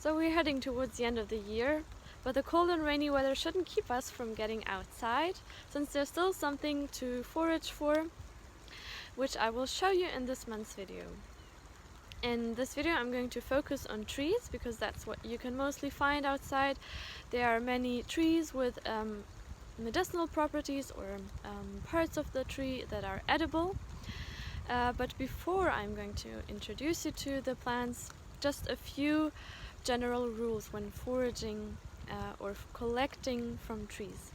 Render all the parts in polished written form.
So we're heading towards the end of the year, but the cold and rainy weather shouldn't keep us from getting outside, since there's still something to forage for, which I will show you in this month's video. In this video I'm going to focus on trees, because that's what you can mostly find outside. There are many trees with medicinal properties or parts of the tree that are edible. But before I'm going to introduce you to the plants, just a few general rules when foraging or collecting from trees.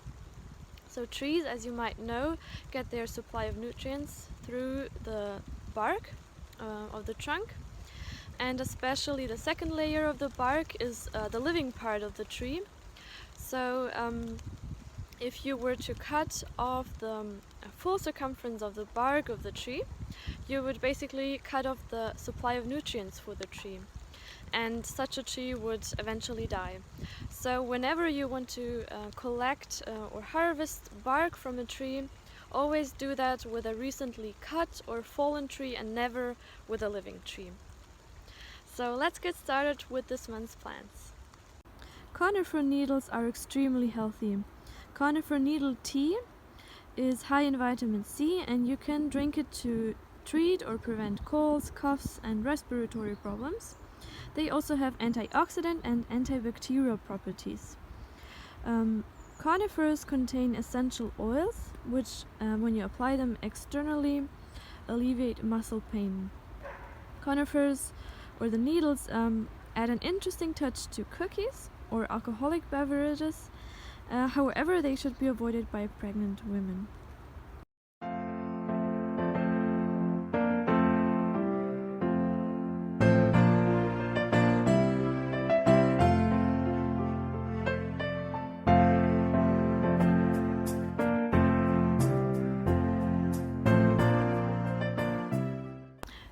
So trees, as you might know, get their supply of nutrients through the bark of the trunk, and especially the second layer of the bark is the living part of the tree. So if you were to cut off the full circumference of the bark of the tree, you would basically cut off the supply of nutrients for the tree, and such a tree would eventually die. So whenever you want to collect or harvest bark from a tree, always do that with a recently cut or fallen tree and never with a living tree. So let's get started with this month's plants. Conifer needles are extremely healthy. Conifer needle tea is high in vitamin C, and you can drink it to treat or prevent colds, coughs and respiratory problems. They also have antioxidant and antibacterial properties. Conifers contain essential oils, which when you apply them externally alleviate muscle pain. Conifers, or the needles, add an interesting touch to cookies or alcoholic beverages. However, they should be avoided by pregnant women.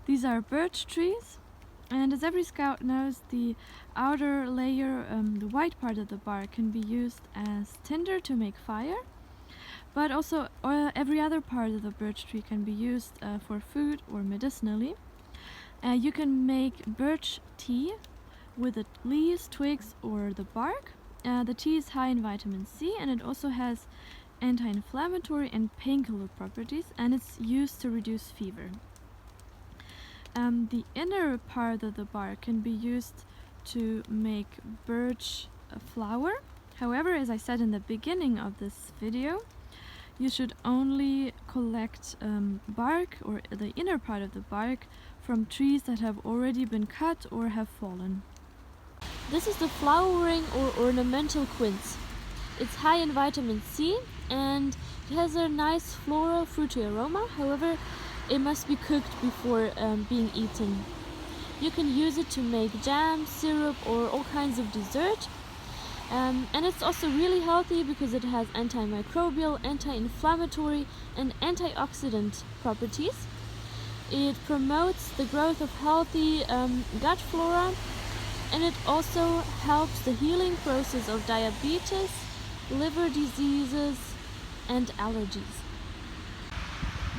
These are birch trees, and as every scout knows, the outer layer, the white part of the bark, can be used as tinder to make fire, but also every other part of the birch tree can be used for food or medicinally. You can make birch tea with the leaves, twigs or the bark. The tea is high in vitamin C, and it also has anti-inflammatory and painkiller properties, and it's used to reduce fever. The inner part of the bark can be used to make birch flour. However, as I said in the beginning of this video, you should only collect bark, or the inner part of the bark, from trees that have already been cut or have fallen. This is the flowering or ornamental quince. It's high in vitamin C, and it has a nice floral fruity aroma. However, it must be cooked before being eaten. You can use it to make jam, syrup or all kinds of dessert. And it's also really healthy because it has antimicrobial, anti-inflammatory and antioxidant properties. It promotes the growth of healthy gut flora, and it also helps the healing process of diabetes, liver diseases and allergies.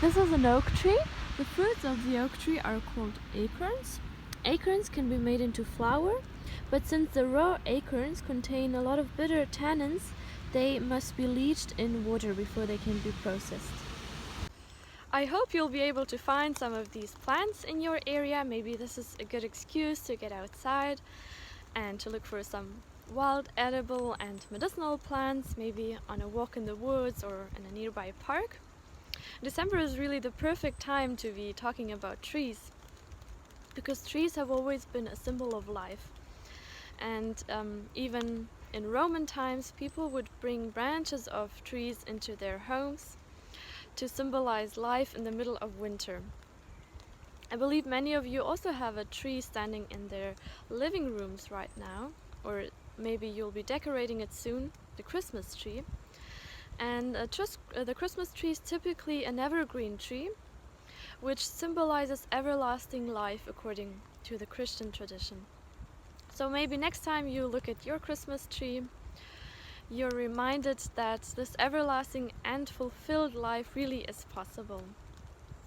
This is an oak tree. The fruits of the oak tree are called acorns. Acorns can be made into flour, but since the raw acorns contain a lot of bitter tannins, they must be leached in water before they can be processed. I hope you'll be able to find some of these plants in your area. Maybe this is a good excuse to get outside and to look for some wild, edible and medicinal plants, maybe on a walk in the woods or in a nearby park. December is really the perfect time to be talking about trees, because trees have always been a symbol of life. And even in Roman times, people would bring branches of trees into their homes to symbolize life in the middle of winter. I believe many of you also have a tree standing in their living rooms right now, or maybe you'll be decorating it soon, the Christmas tree. And the Christmas tree is typically an evergreen tree, which symbolizes everlasting life according to the Christian tradition. So maybe next time you look at your Christmas tree, you're reminded that this everlasting and fulfilled life really is possible.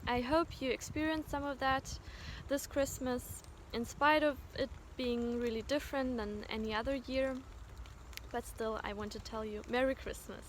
I hope you experience some of that this Christmas, in spite of it being really different than any other year, but still I want to tell you Merry Christmas.